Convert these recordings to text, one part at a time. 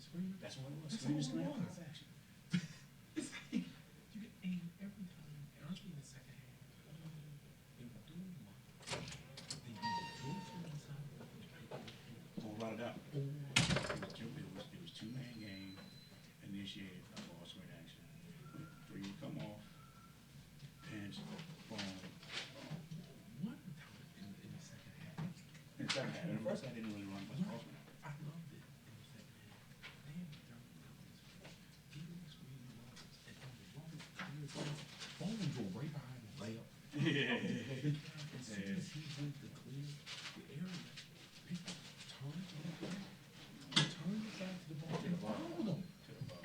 screamer? That's what it was. That's Screamers all it coming out. was, actually. It's like, you get aim every time, especially in the second half. They would do one. They would go from inside the ball. Or run it out. It was two-man game, initiated by ball swing action. Three would come off, pinch, boom. One time in the second half. In the second half. In the first half, they didn't really run much ball swing. I loved it in the second half. They had me throwing numbers. Even screen numbers. And on the ball would go right behind the layup. Yeah. As soon as he went to clear the area, people turned to the ball. They turned it back to the ball and followed him. To the ball.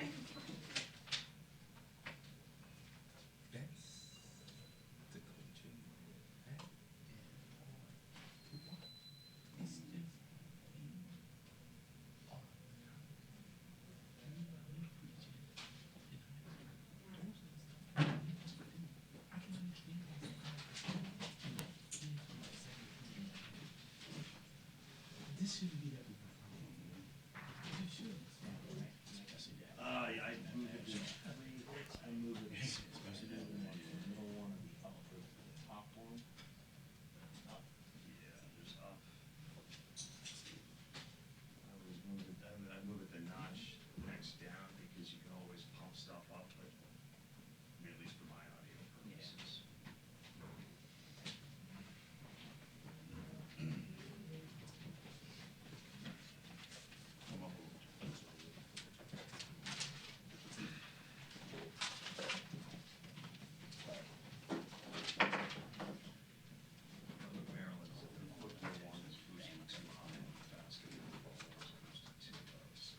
That's the coaching. That is hard to watch. It's just all the time. Me preaching in high school. Those are the stuff I used to do. I can understand why this shouldn't be that big of a problem. It should. I see that. I moved it to three. I moved it to Especially that. the middle one and the upper, the top one. Up. Yeah, just up. I move it the notch next down because you can always pump stuff up, but I mean, at least for my audio purposes. Come on. Maryland's football one is boosting too high, basketball is boosting too low, so.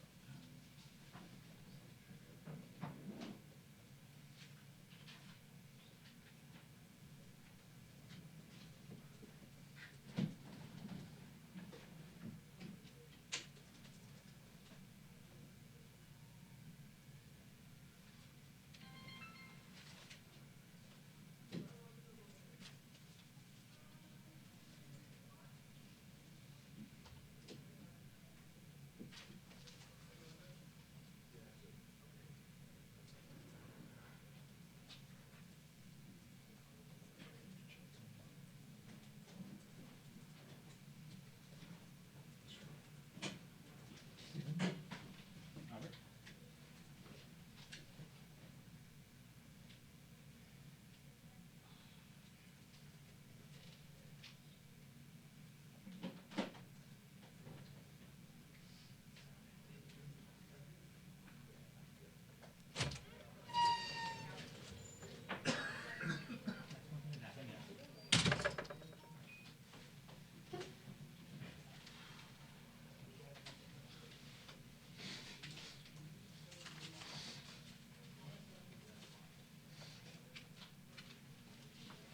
Albert?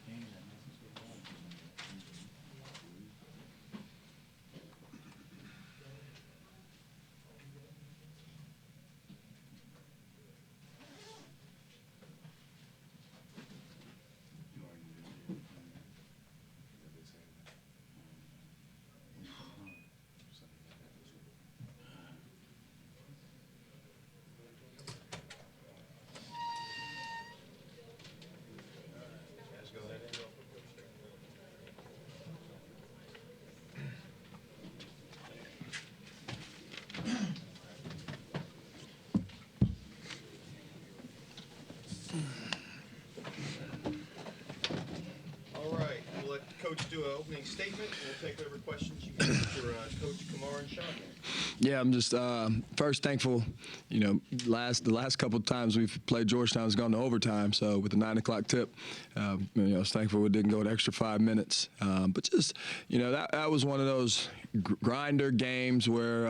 Games at Madison Square Garden. You already knew it. All right, we'll let Coach do an opening statement, and we'll take over questions you have for Coach Kamar and Sean. Yeah, I'm just first thankful. You know, the last couple of times we've played Georgetown has gone to overtime. So with the 9 o'clock tip, you know, I was thankful we didn't go an extra 5 minutes. But just, you know, that was one of those grinder games where,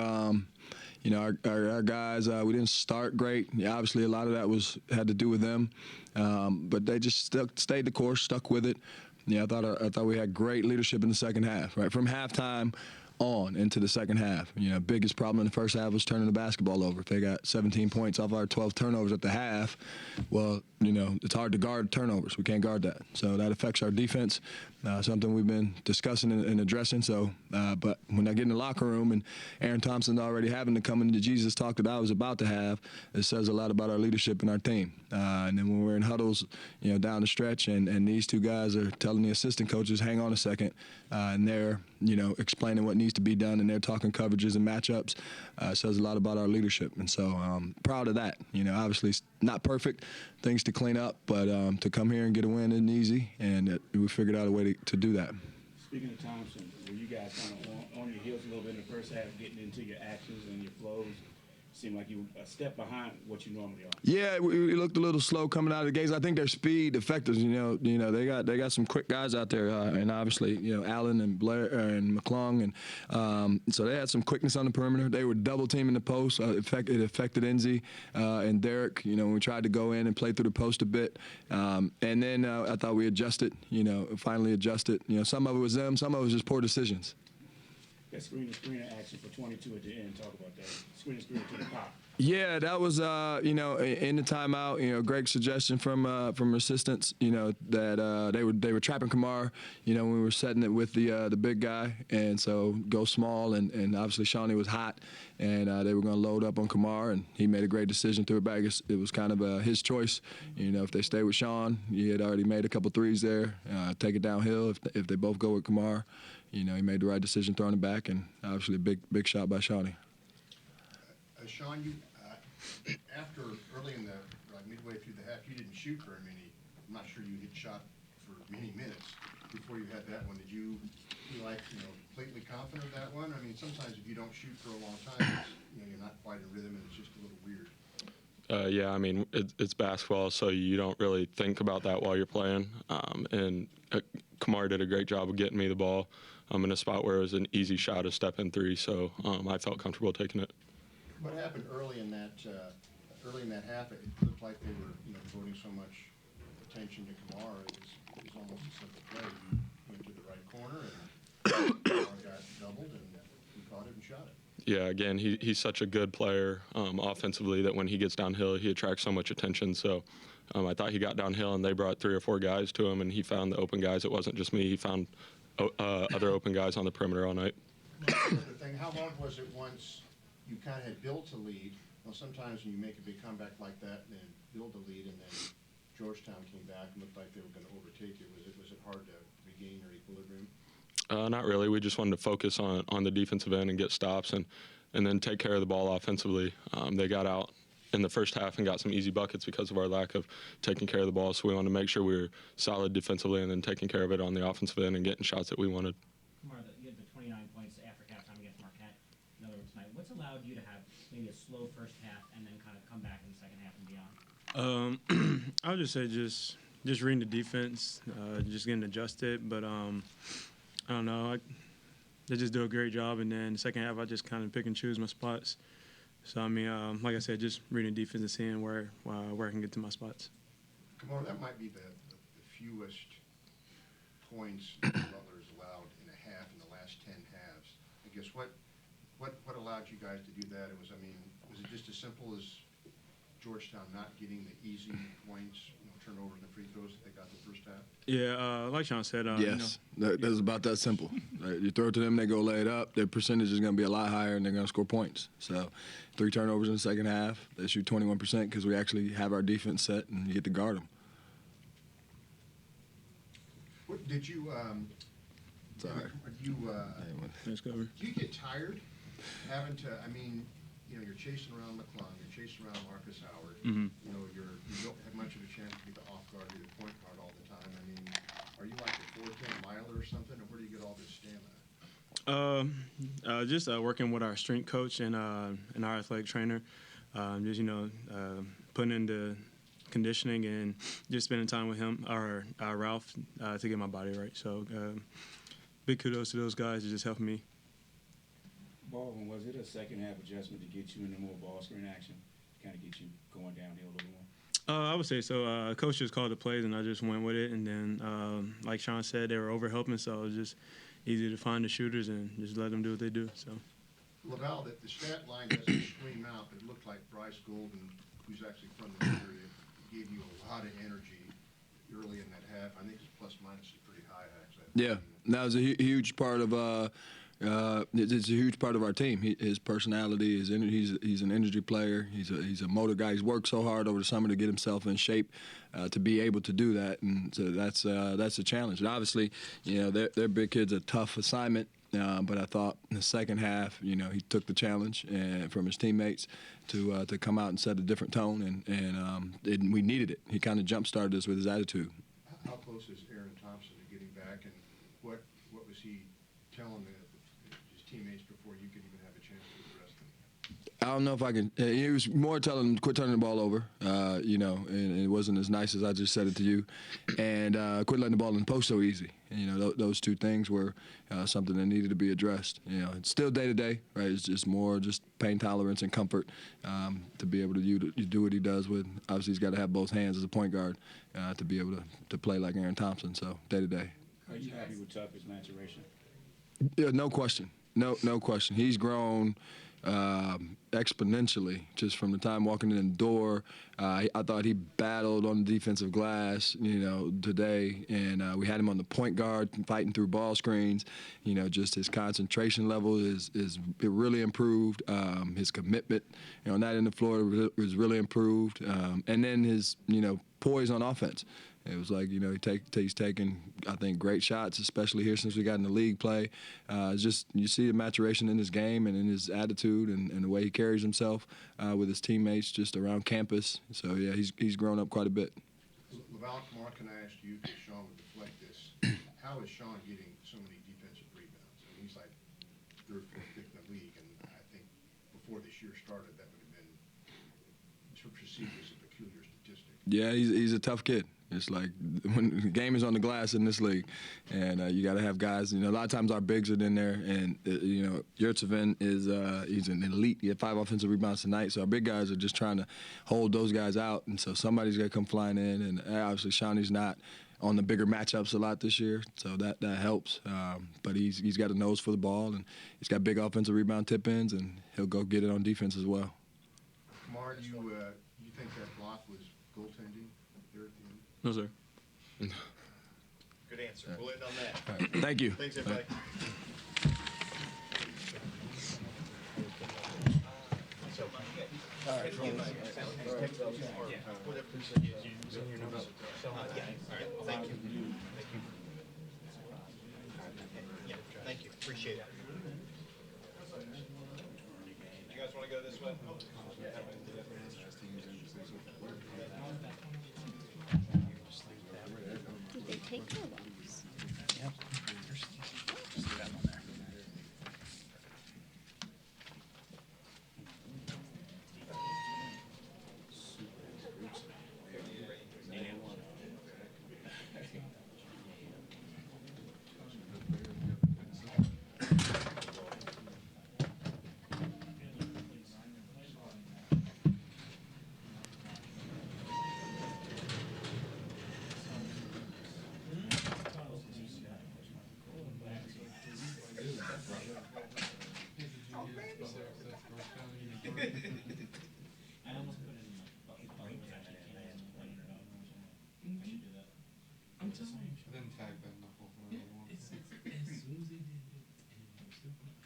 you know, our guys, we didn't start great. Yeah, obviously, a lot of that had to do with them, but they just stayed the course, stuck with it. Yeah, I thought we had great leadership in the second half. Right from halftime on into the second half. Biggest problem in the first half was turning the basketball over. If they got 17 points off our 12 turnovers at the half, well, it's hard to guard turnovers. We can't guard that. So that affects our defense, something we've been discussing and addressing. So, but when I get in the locker room and Aaron Thompson's already having to come into the Jesus talk that I was about to have, it says a lot about our leadership and our team. And then when we're in huddles, down the stretch, and these two guys are telling the assistant coaches, hang on a second, and they're, explaining what needs to be done, and they're talking coverages and matchups, says a lot about our leadership. And so proud of that. Obviously it's not perfect, things to clean up, but to come here and get a win isn't easy, and we figured out a way to do that. Speaking of Thompson, were you guys kind of on your heels a little bit in the first half, getting into your actions and your flows? Seemed like you were a step behind what you normally are. Yeah, we looked a little slow coming out of the gates. I think their speed affected us. They got some quick guys out there, and obviously Allen and Blair and McClung, and so they had some quickness on the perimeter. They were double teaming the post. It affected Enzi and Derek. When we tried to go in and play through the post a bit, and then I thought we adjusted. Finally adjusted. Some of it was them, some of it was just poor decisions. That screener action for 22 at the end. Talk about that. Screen to the pop. Yeah, that was in the timeout. Greg's suggestion from assistants. That they were trapping Kamar. When we were setting it with the big guy, and so go small, and obviously Shawnee was hot, and they were going to load up on Kamar, and he made a great decision, threw it back. It was kind of his choice. If they stay with Sean, he had already made a couple threes there. Take it downhill if they both go with Kamar. He made the right decision throwing it back, and obviously a big shot by Shawnee. Sean, you after early in the midway through the half, you didn't shoot very many. I'm not sure you hit shot for many minutes before you had that one. Did you feel like completely confident of that one? I mean, sometimes if you don't shoot for a long time, you're not quite in rhythm, and it's just a little weird. Yeah, I mean, it's basketball, so you don't really think about that while you're playing. And Kamar did a great job of getting me the ball in a spot where it was an easy shot, a step-in three, so I felt comfortable taking it. What happened early in that half? It looked like they were devoting so much attention to Kamar. It was almost a simple play. You went to the right corner, and Kamar got doubled, and he caught it and shot it. Yeah, again, he's such a good player offensively that when he gets downhill, he attracts so much attention. So I thought he got downhill, and they brought 3 or 4 guys to him, and he found the open guys. It wasn't just me. He found other open guys on the perimeter all night. Another thing, how hard was it once you kind of had built a lead? Sometimes when you make a big comeback like that and then build a lead, and then Georgetown came back and looked like they were going to overtake you, was it hard to regain your equilibrium? Not really. We just wanted to focus on the defensive end and get stops and then take care of the ball offensively. They got out in the first half and got some easy buckets because of our lack of taking care of the ball, so we wanted to make sure we were solid defensively and then taking care of it on the offensive end and getting shots that we wanted. Kamar, you had the 29 points after halftime against Marquette. In other words, tonight, what's allowed you to have maybe a slow first half and then kind of come back in the second half and beyond? I would just say just reading the defense, just getting adjusted. But I don't know, they just do a great job. And then the second half, I just kind of pick and choose my spots. So I mean, like I said, just reading the defense and seeing where I can get to my spots. Kamar, that might be the fewest points Butler's allowed in a half in the last 10 halves. I guess what allowed you guys to do that? Was it just as simple as Georgetown not getting the easy points, turnovers and the free throws that they got in the first half? Yeah, like Sean said. Yes, that's about that simple. Right? You throw it to them, they go lay it up. Their percentage is going to be a lot higher, and they're going to score points. So 3 turnovers in the second half. They shoot 21% because we actually have our defense set, and you get to guard them. What did you? Sorry. Do you get tired having to? I mean, you're chasing around McClung, you're chasing around Marcus Howard. Mm-hmm. You don't have much of a chance to be the off guard or the point guard all the time. I mean, are you like a 4'10" miler or something, or where do you get all this stamina? Just working with our strength coach and our athletic trainer. Just putting in the conditioning and just spending time with him or Ralph to get my body right. So big kudos to those guys. It's just helping me. Baldwin, was it a second half adjustment to get you into more ball screen action, kind of get you going downhill a little more? I would say so. Coach just called the plays, and I just went with it. And then, like Sean said, they were over helping, so I was just easy to find the shooters and just let them do what they do. So. Laval, that the stat line doesn't scream out, but it looked like Bryce Golden, who's actually from the area, gave you a lot of energy early in that half. I think his plus minus is pretty high, actually. Yeah, that was a huge part of it's a huge part of our team. His personality, he's an energy player. He's a motor guy. He's worked so hard over the summer to get himself in shape to be able to do that, and so that's a challenge. And obviously, their big kid's a tough assignment. But I thought in the second half, he took the challenge from his teammates to come out and set a different tone, and we needed it. He kind of jump-started us with his attitude. How close is Aaron Thompson to getting back, and what was he telling his teammates before you could even have a chance to address them? I don't know if I can. He was more telling him quit turning the ball over, and it wasn't as nice as I just said it to you, and quit letting the ball in the post so easy. And, those two things were something that needed to be addressed. It's still day to day, right? It's just more pain tolerance and comfort to be able to do what he does with. Obviously, he's got to have both hands as a point guard to be able to play like Aaron Thompson. So day to day. Are you happy with Tucker's maturation? Yeah, no question. No question. He's grown exponentially just from the time walking in the door. I thought he battled on the defensive glass, today, and we had him on the point guard fighting through ball screens. Just his concentration level it really improved. His commitment, on that end of the floor was really improved, and then his poise on offense. It was like, he's taking, I think, great shots, especially here since we got in the league play. It's just, you see the maturation in his game and in his attitude and the way he carries himself with his teammates just around campus. So, yeah, he's grown up quite a bit. Laval, Mark, can I ask you, if Sean would deflect this, how is Sean getting so many defensive rebounds? I mean, he's like third, fourth, fifth in the league, and I think before this year started, that would have been perceived as a peculiar statistic. Yeah, he's a tough kid. It's like when the game is on the glass in this league, and you got to have guys. A lot of times our bigs are in there, and Georgetown is he's an elite. He had 5 offensive rebounds tonight, so our big guys are just trying to hold those guys out, and so somebody's got to come flying in. And obviously Shawnee's not on the bigger matchups a lot this year, so that helps. But he's got a nose for the ball, and he's got big offensive rebound tip-ins, and he'll go get it on defense as well. Kamar, you think that block was goaltending there at the end? No, sir. Good answer. We'll end on that. All right. Thank you. Thanks, everybody. Thank you. Appreciate it. You guys want to go this way? Did they take their walks? I almost put it in Butler was actually canceled. I should do that. I'm telling you. Then tag them the whole thing. Yeah, it's as soon as they did it, and it was still going,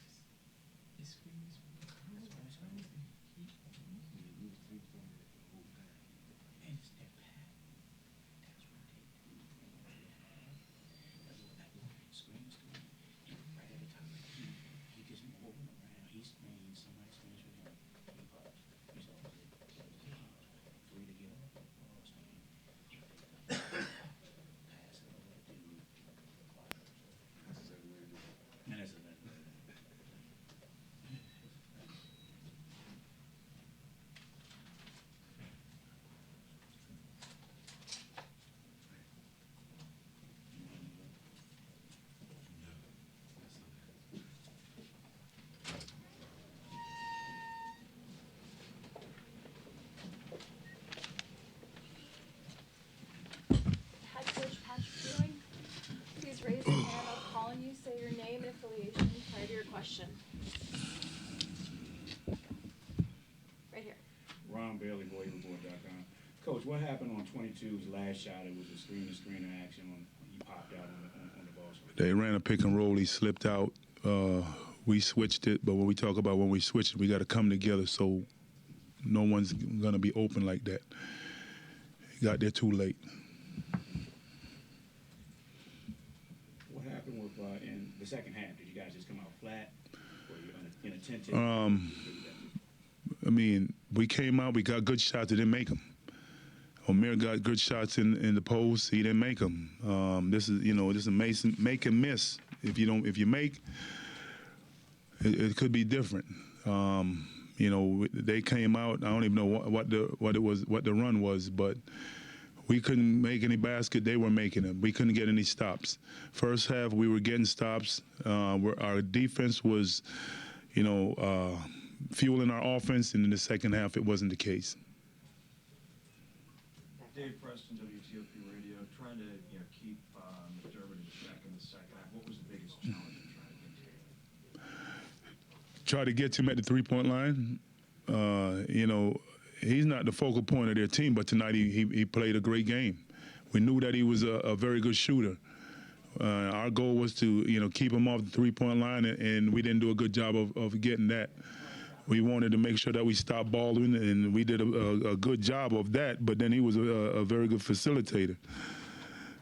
it screams. And it's their pack. That's what they do. That's what that line screams to me. Right every time he gets moving around, he's screaming, somebody screams with him. He bucks. question. Right here. Ron Bailey, BoyReport.com. Coach, what happened on 22's last shot? It was a screen-to-screen action when he popped out on the ball screen. They ran a pick and roll. He slipped out. We switched it, but when we talk about when we switched it, we got to come together so no one's going to be open like that. He got there too late. What happened with in the second half? Did you guys just come out flat? Were you inattentive? I mean, we came out, we got good shots, they didn't make them. Omer got good shots in the post, he didn't make them. This is make and miss. If you make, it could be different. They came out. I don't even know what the run was, but we couldn't make any basket. They were making them. We couldn't get any stops. First half, we were getting stops. Our defense was, fueling our offense, and in the second half, it wasn't the case. Dave Preston, WTOP Radio, trying to keep McDermott in check in the second half. What was the biggest challenge in trying to get to? Try to get him at the three-point line. He's not the focal point of their team, but tonight he played a great game. We knew that he was a very good shooter. Our goal was to keep him off the three-point line, and we didn't do a good job of getting that. We wanted to make sure that we stopped Baldwin, and we did a good job of that, but then he was a very good facilitator.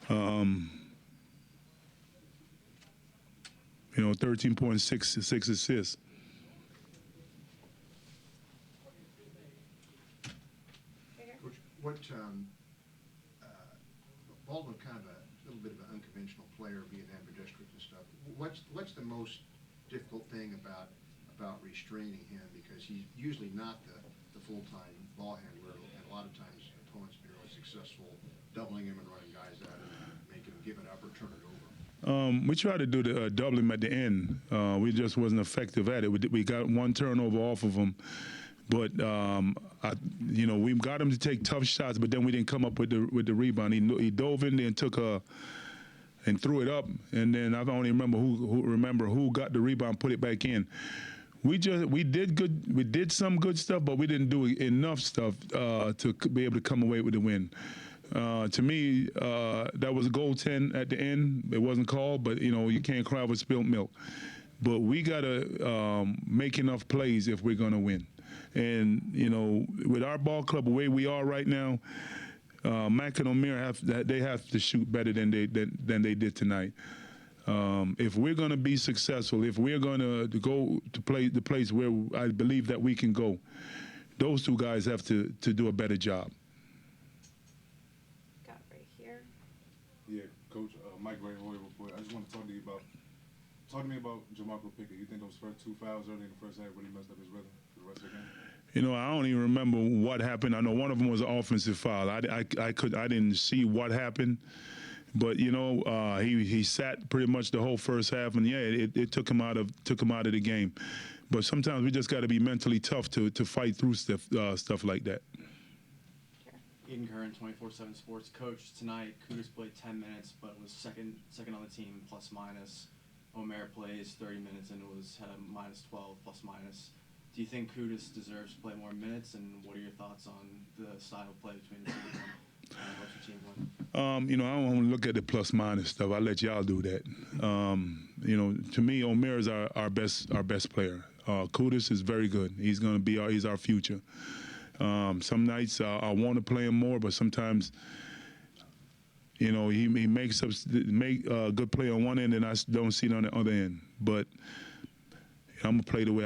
13.6 assists. Coach, what Baldwin kind of a little bit of an unconventional player, being ambidextrous and stuff. What's the most difficult thing about restraining him, because he's usually not the full-time ball handler, and a lot of times opponents have been really successful doubling him and running guys at him and making him give it up or turn it over. We tried to do the double him at the end. We just wasn't effective at it. We got one turnover off of him, but we got him to take tough shots, but then we didn't come up with the rebound. He dove in there and took and threw it up, and then I don't even remember who got the rebound, put it back in. We did good. We did some good stuff, but we didn't do enough stuff to be able to come away with the win. To me, that was a goaltend at the end. It wasn't called, but you can't cry over spilled milk. But we gotta make enough plays if we're gonna win. And with our ball club the way we are right now, Mac and Omer have to shoot better than they did tonight. If we're going to be successful, if we're going to go to play the place where I believe that we can go, those two guys have to do a better job. Got right here. Yeah, Coach, Mike Ray, Roy Report. I just want to talk to me about Jamarco Pickett. You think those first two fouls early in the first half really messed up his rhythm for the rest of the game? I don't even remember what happened. I know one of them was an offensive foul. I didn't see what happened. But he sat pretty much the whole first half, and it took him out of the game. But sometimes we just got to be mentally tough to fight through stuff like that. Eden Curran, 24/7 Sports. Coach, tonight Kudus played 10 minutes, but was second on the team plus minus. Omer plays 30 minutes and had a minus 12 plus minus. Do you think Kudus deserves to play more minutes, and what are your thoughts on the style of play between the two? What's your team win? I don't want to look at the plus minus stuff. I'll let y'all do that. To me, Omer is our best player. Kudus is very good. He's going to be he's our future. Some nights I want to play him more, but sometimes he makes a good play on one end, and I don't see it on the other end. But I'm gonna play the way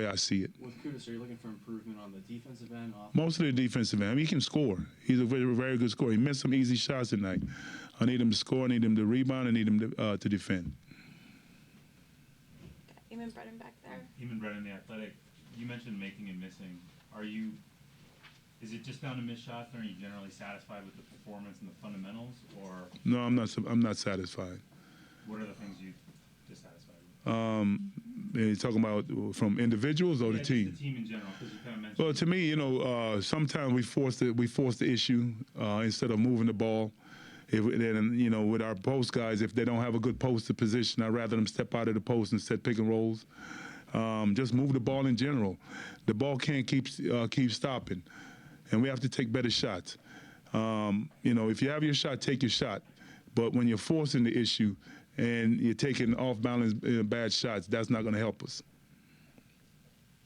I see it. With Kudus, are you looking for improvement on the defensive end? Mostly the defensive end. I mean, he can score. He's a very, very good scorer. He missed some easy shots tonight. I need him to score. I need him to rebound. I need him to defend. Eamon Brennan back there. Eamon Brennan, The Athletic. You mentioned making and missing. Is it just down to missed shots, or are you generally satisfied with the performance and the fundamentals, or? No, I'm not satisfied. What are the things you're dissatisfied with? You're talking about from individuals or the team? Just the team in general, because you kind of mentioned. Well, to me, sometimes we force the issue instead of moving the ball. Then, you know, with our post guys, if they don't have a good posted position, I'd rather them step out of the post and set pick and rolls. Just move the ball in general. The ball can't keep stopping, and we have to take better shots. You know, if you have your shot, take your shot. But when you're forcing the issue and you're taking off-balance bad shots, that's not going to help us.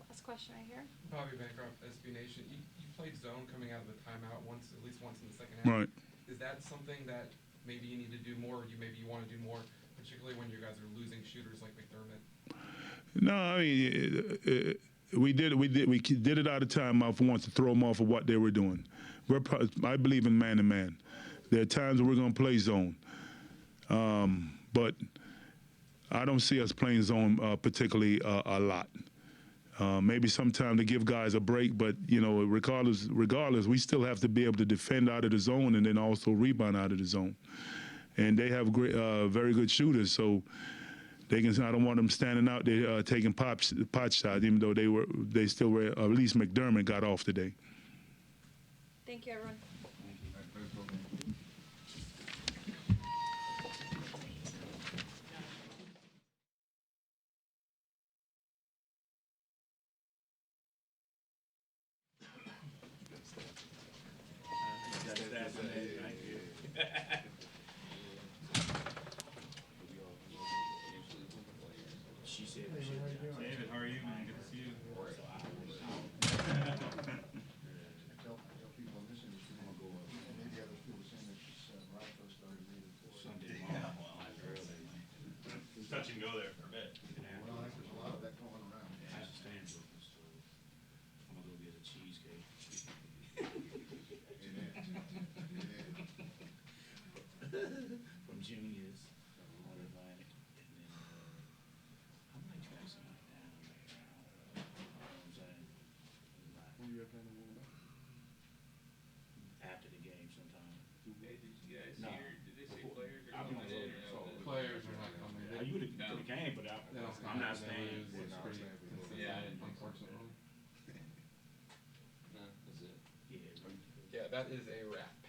Last question right here. Bobby Bancroft, SB Nation. You played zone coming out of the timeout at least once in the second half. Right. Is that something that maybe you need to do more, or maybe you want to do more, particularly when you guys are losing shooters like McDermott? No, I mean, we did it out of timeout for once to throw them off of what they were doing. I believe in man-to-man. There are times where we're going to play zone. But I don't see us playing zone particularly a lot. Maybe sometime to give guys a break, but, you know, regardless, we still have to be able to defend out of the zone and then also rebound out of the zone. And they have great, very good shooters, so they can. I don't want them standing out there taking pot shots, even though they still were. At least McDermott got off today. Thank you, everyone. David, how are you, man? Good to see you. Touch and go there for a bit. Well, I think there's a lot of that going around. I'm gonna go get a cheesecake. From Junior's on Atlantic, and then I might try something down there. You know what I'm saying? Who you have playing in After the game sometime. Hey, did you guys No. hear? Did they say players are I'm coming gonna in? go. Players are not coming in. You would have to the game, but I'm not staying. Yeah. Unfortunately. No, that's it. Yeah. Yeah, that is a wrap.